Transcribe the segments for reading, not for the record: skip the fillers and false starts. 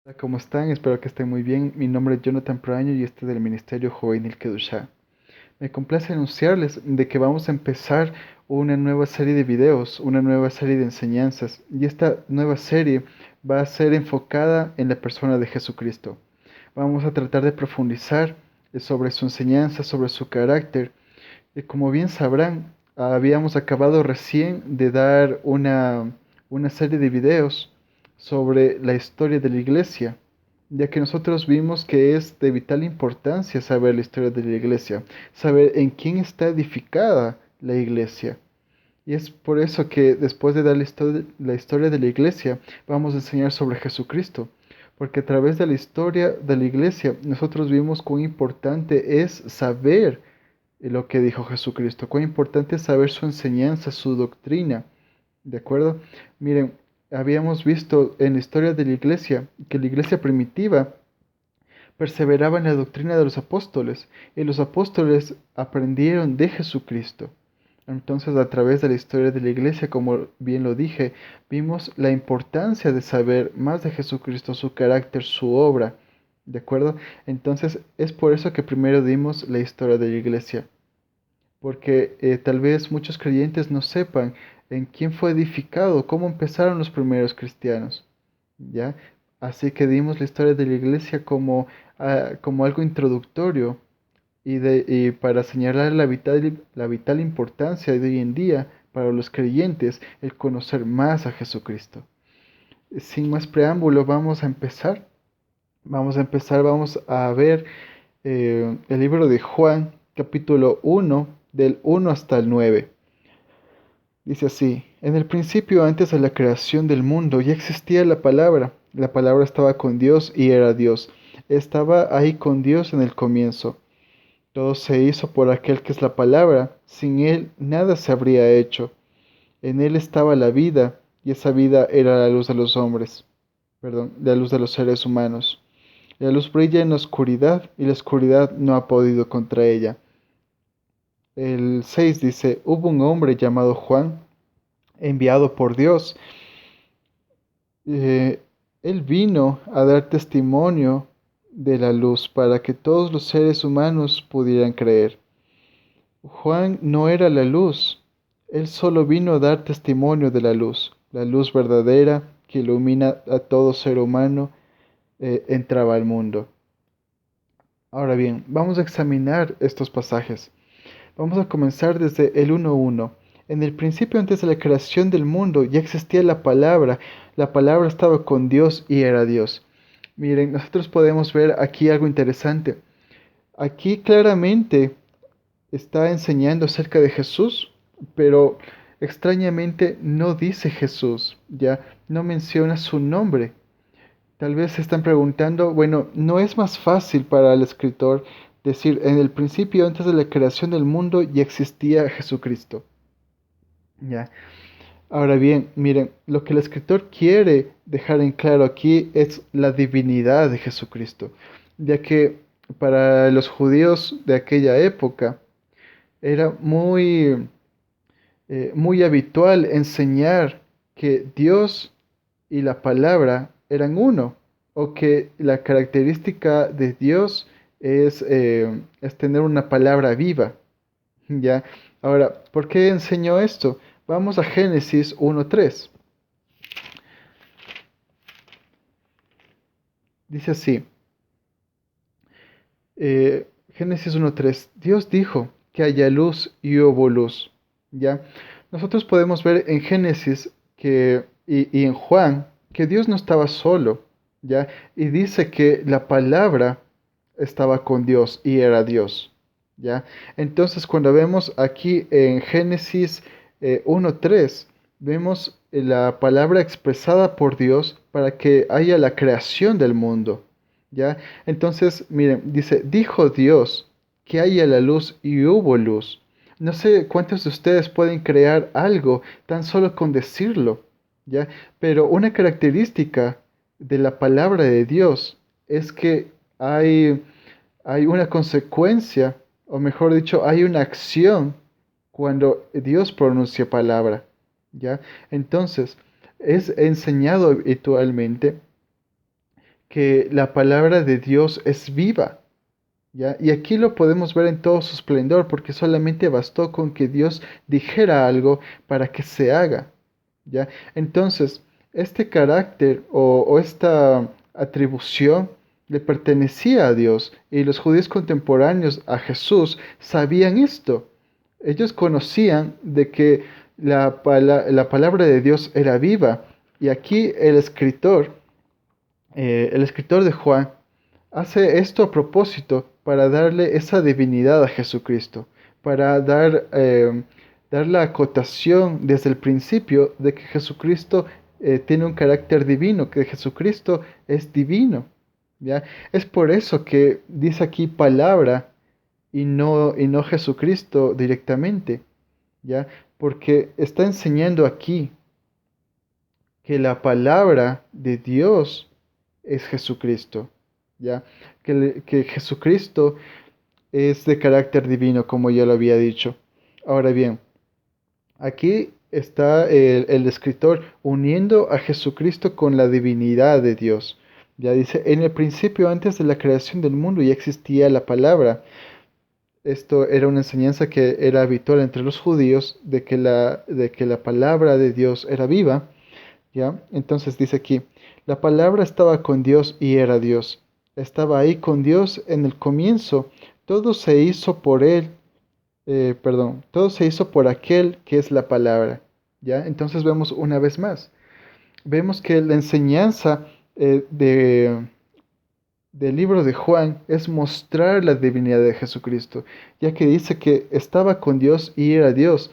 Hola, ¿cómo están? Espero que estén muy bien. Mi nombre es Jonathan Proaño y este es del Ministerio Juvenil Kedushá. Me complace anunciarles de que vamos a empezar una nueva serie de videos, una nueva serie de enseñanzas. Y esta nueva serie va a ser enfocada en la persona de Jesucristo. Vamos a tratar de profundizar sobre su enseñanza, sobre su carácter. Y como bien sabrán, habíamos acabado recién de dar una serie de videos sobre la historia de la iglesia, ya que nosotros vimos que es de vital importancia saber la historia de la iglesia, saber en quién está edificada la iglesia. Y es por eso que después de dar la historia de la iglesia, vamos a enseñar sobre Jesucristo. Porque a través de la historia de la iglesia, nosotros vimos cuán importante es saber lo que dijo Jesucristo, cuán importante es saber su enseñanza, su doctrina. ¿De acuerdo? Miren, habíamos visto en la historia de la iglesia que la iglesia primitiva perseveraba en la doctrina de los apóstoles y los apóstoles aprendieron de Jesucristo. Entonces, a través de la historia de la iglesia, como bien lo dije, vimos la importancia de saber más de Jesucristo, su carácter, su obra. ¿De acuerdo? Entonces, es por eso que primero dimos la historia de la iglesia, porque tal vez muchos creyentes no sepan en quién fue edificado, cómo empezaron los primeros cristianos, ¿ya? Así que dimos la historia de la iglesia como, como algo introductorio y para señalar la vital importancia de hoy en día para los creyentes el conocer más a Jesucristo. Sin más preámbulo, vamos a empezar. Vamos a ver el libro de Juan, capítulo 1 del 1 hasta el 9. Dice así: en el principio, antes de la creación del mundo, ya existía la palabra. La palabra estaba con Dios y era Dios. Estaba ahí con Dios en el comienzo. Todo se hizo por aquel que es la palabra. Sin él nada se habría hecho. En él estaba la vida, y esa vida era la luz de los hombres. Perdón, la luz de los seres humanos. La luz brilla en la oscuridad, y la oscuridad no ha podido contra ella. El 6 dice: hubo un hombre llamado Juan, enviado por Dios. Eh, Él vino a dar testimonio de la luz para que todos los seres humanos pudieran creer. Juan no era la luz, él solo vino a dar testimonio de la luz verdadera que ilumina a todo ser humano, entraba al mundo. Ahora bien, vamos a examinar estos pasajes. Vamos a comenzar desde el 1:1. En el principio, antes de la creación del mundo, ya existía la palabra estaba con Dios y era Dios. Miren, nosotros podemos ver aquí algo interesante. Aquí claramente está enseñando acerca de Jesús, pero extrañamente no dice Jesús, ya no menciona su nombre. Tal vez se están preguntando, bueno, ¿no es más fácil para el escritor decir, en el principio, antes de la creación del mundo, ya existía Jesucristo? Ya. Ahora bien, miren, lo que el escritor quiere dejar en claro aquí es la divinidad de Jesucristo, ya que para los judíos de aquella época era muy habitual enseñar que Dios y la palabra eran uno, o que la característica de Dios es tener una palabra viva. ¿Ya? Ahora, ¿por qué enseñó esto? Vamos a Génesis 1:3. Dice así, Génesis 1:3, Dios dijo que haya luz y hubo luz. ¿Ya? Nosotros podemos ver en Génesis y en Juan que Dios no estaba solo, ¿ya? Y dice que la palabra estaba con Dios y era Dios, ¿ya? Entonces, cuando vemos aquí en Génesis 1:3, vemos la palabra expresada por Dios para que haya la creación del mundo, ¿ya? Entonces, miren, dice, dijo Dios que haya la luz y hubo luz. No sé cuántos de ustedes pueden crear algo tan solo con decirlo, ¿ya? Pero una característica de la palabra de Dios es que hay una consecuencia, o mejor dicho, hay una acción cuando Dios pronuncia palabra, ¿ya? Entonces, es enseñado habitualmente que la palabra de Dios es viva, ¿ya? Y aquí lo podemos ver en todo su esplendor, porque solamente bastó con que Dios dijera algo para que se haga, ¿ya? Entonces, este carácter o esta atribución le pertenecía a Dios, y los judíos contemporáneos a Jesús sabían esto. Ellos conocían de que la palabra de Dios era viva, y aquí el escritor de Juan hace esto a propósito para darle esa divinidad a Jesucristo, para dar la acotación desde el principio de que Jesucristo tiene un carácter divino, que Jesucristo es divino. ¿Ya? Es por eso que dice aquí palabra y no Jesucristo directamente, ¿ya? Porque está enseñando aquí que la palabra de Dios es Jesucristo, ¿ya? Que Jesucristo es de carácter divino, como ya lo había dicho. Ahora bien, aquí está el escritor uniendo a Jesucristo con la divinidad de Dios. Ya dice, en el principio, antes de la creación del mundo, ya existía la palabra. Esto era una enseñanza que era habitual entre los judíos, de que la palabra de Dios era viva. ¿Ya? Entonces dice aquí, la palabra estaba con Dios y era Dios. Estaba ahí con Dios en el comienzo. Todo se hizo por él, todo se hizo por aquel que es la palabra. ¿Ya? Entonces vemos una vez más. Vemos que la enseñanza del libro de Juan es mostrar la divinidad de Jesucristo, ya que dice que estaba con Dios y era Dios,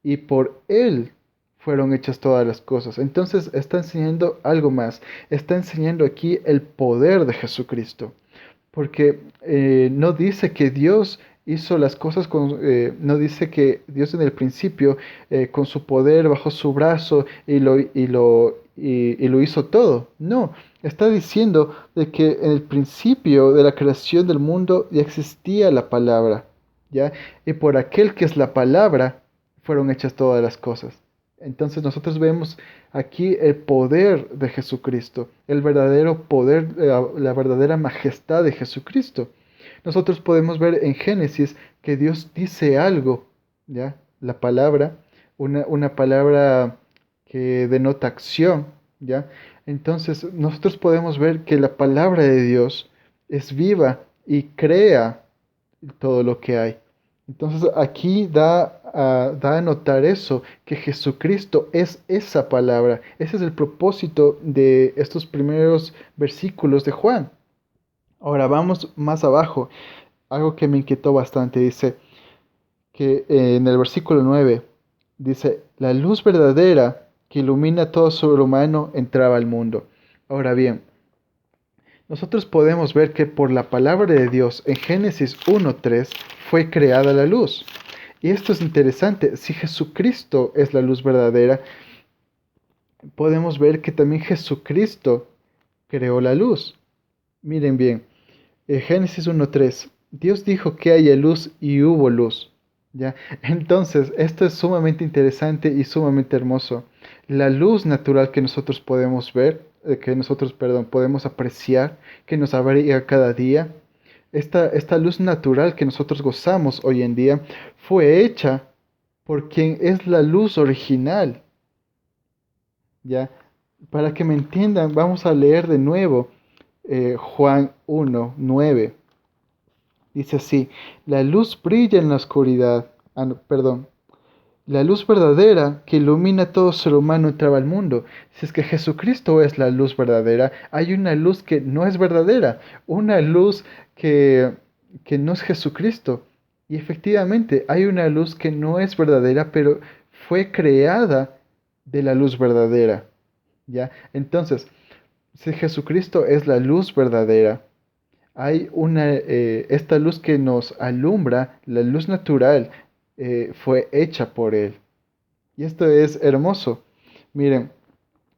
y por Él fueron hechas todas las cosas. Entonces está enseñando algo más, está enseñando aquí el poder de Jesucristo, porque no dice que Dios hizo las cosas no dice que Dios en el principio con su poder bajo su brazo y lo hizo todo. No, está diciendo de que en el principio de la creación del mundo ya existía la palabra, ¿ya? Y por aquel que es la palabra fueron hechas todas las cosas. Entonces nosotros vemos aquí el poder de Jesucristo, el verdadero poder, la verdadera majestad de Jesucristo. Nosotros podemos ver en Génesis que Dios dice algo, ¿ya? La palabra, una palabra que denota acción, ¿ya? Entonces nosotros podemos ver que la palabra de Dios es viva y crea todo lo que hay. Entonces aquí da a notar eso, que Jesucristo es esa palabra. Ese es el propósito de estos primeros versículos de Juan. Ahora vamos más abajo. Algo que me inquietó bastante, dice que en el versículo 9, dice, la luz verdadera que ilumina a todo ser humano entraba al mundo. Ahora bien, nosotros podemos ver que por la palabra de Dios en Génesis 1:3 fue creada la luz. Y esto es interesante. Si Jesucristo es la luz verdadera, podemos ver que también Jesucristo creó la luz. Miren bien, Génesis 1:3. Dios dijo que haya luz y hubo luz. ¿Ya? Entonces, esto es sumamente interesante y sumamente hermoso. La luz natural que nosotros podemos ver, perdón, podemos apreciar, que nos abriga cada día, esta luz natural que nosotros gozamos hoy en día, fue hecha por quien es la luz original. ¿Ya? Para que me entiendan, vamos a leer de nuevo Juan 1:9. Dice así, la luz brilla en la oscuridad. Ah, no, perdón. La luz verdadera que ilumina a todo ser humano entraba al mundo. Si es que Jesucristo es la luz verdadera, hay una luz que no es verdadera, una luz que no es Jesucristo. Y efectivamente, hay una luz que no es verdadera, pero fue creada de la luz verdadera. ¿Ya? Entonces, si Jesucristo es la luz verdadera, hay esta luz que nos alumbra, la luz natural, fue hecha por Él. Y esto es hermoso. Miren,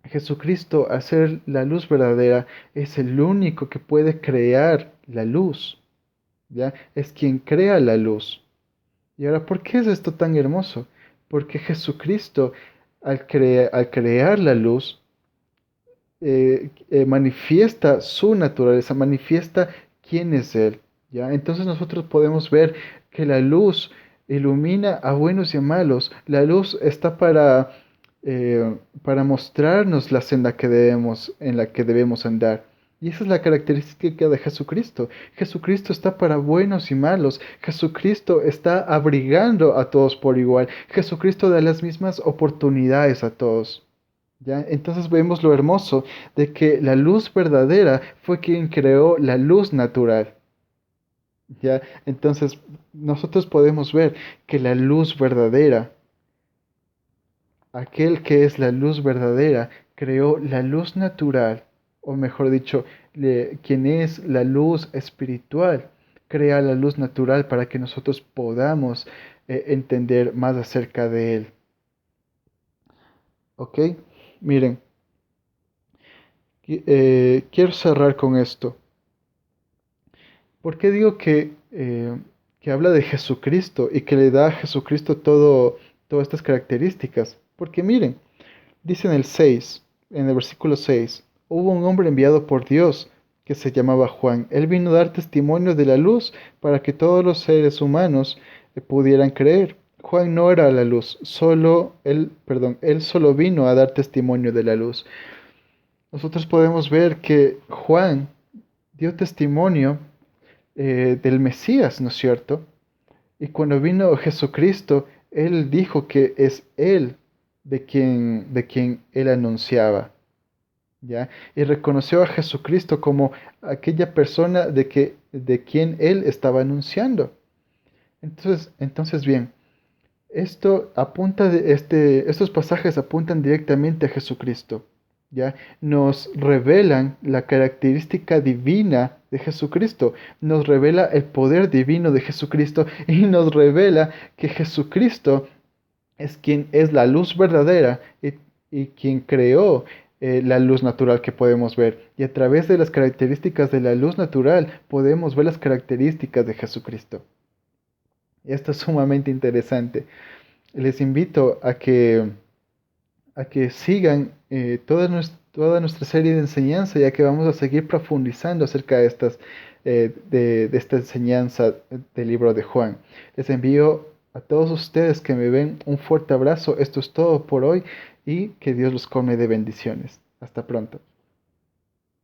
Jesucristo, al ser la luz verdadera, es el único que puede crear la luz. ¿Ya? Es quien crea la luz. Y ahora, ¿por qué es esto tan hermoso? Porque Jesucristo, al crear la luz, manifiesta su naturaleza, manifiesta quién es Él, ¿ya? Entonces nosotros podemos ver que la luz ilumina a buenos y a malos. La luz está para mostrarnos la senda en la que debemos andar. Y esa es la característica de Jesucristo. Jesucristo está para buenos y malos. Jesucristo está abrigando a todos por igual. Jesucristo da las mismas oportunidades a todos. ¿Ya? Entonces vemos lo hermoso de que la luz verdadera fue quien creó la luz natural. ¿Ya? Entonces nosotros podemos ver que la luz verdadera, aquel que es la luz verdadera, creó la luz natural, o mejor dicho, quien es la luz espiritual, crea la luz natural para que nosotros podamos entender más acerca de él. ¿Ok? Miren, quiero cerrar con esto. ¿Por qué digo que habla de Jesucristo y que le da a Jesucristo todas estas características? Porque miren, dice en el versículo 6, hubo un hombre enviado por Dios que se llamaba Juan. Él vino a dar testimonio de la luz para que todos los seres humanos pudieran creer. Juan no era la luz, él solo vino a dar testimonio de la luz. Nosotros podemos ver que Juan dio testimonio del Mesías, ¿no es cierto? Y cuando vino Jesucristo, él dijo que es él de quien él anunciaba, ¿ya? Y reconoció a Jesucristo como aquella persona de quien él estaba anunciando. Entonces bien, estos pasajes apuntan directamente a Jesucristo, ¿ya? Nos revelan la característica divina de Jesucristo, nos revela el poder divino de Jesucristo y nos revela que Jesucristo es quien es la luz verdadera y quien creó la luz natural que podemos ver. Y a través de las características de la luz natural podemos ver las características de Jesucristo. Esto es sumamente interesante. Les invito a que sigan toda nuestra serie de enseñanza, ya que vamos a seguir profundizando acerca de esta enseñanza del libro de Juan. Les envío a todos ustedes que me ven un fuerte abrazo. Esto es todo por hoy y que Dios los colme de bendiciones. Hasta pronto.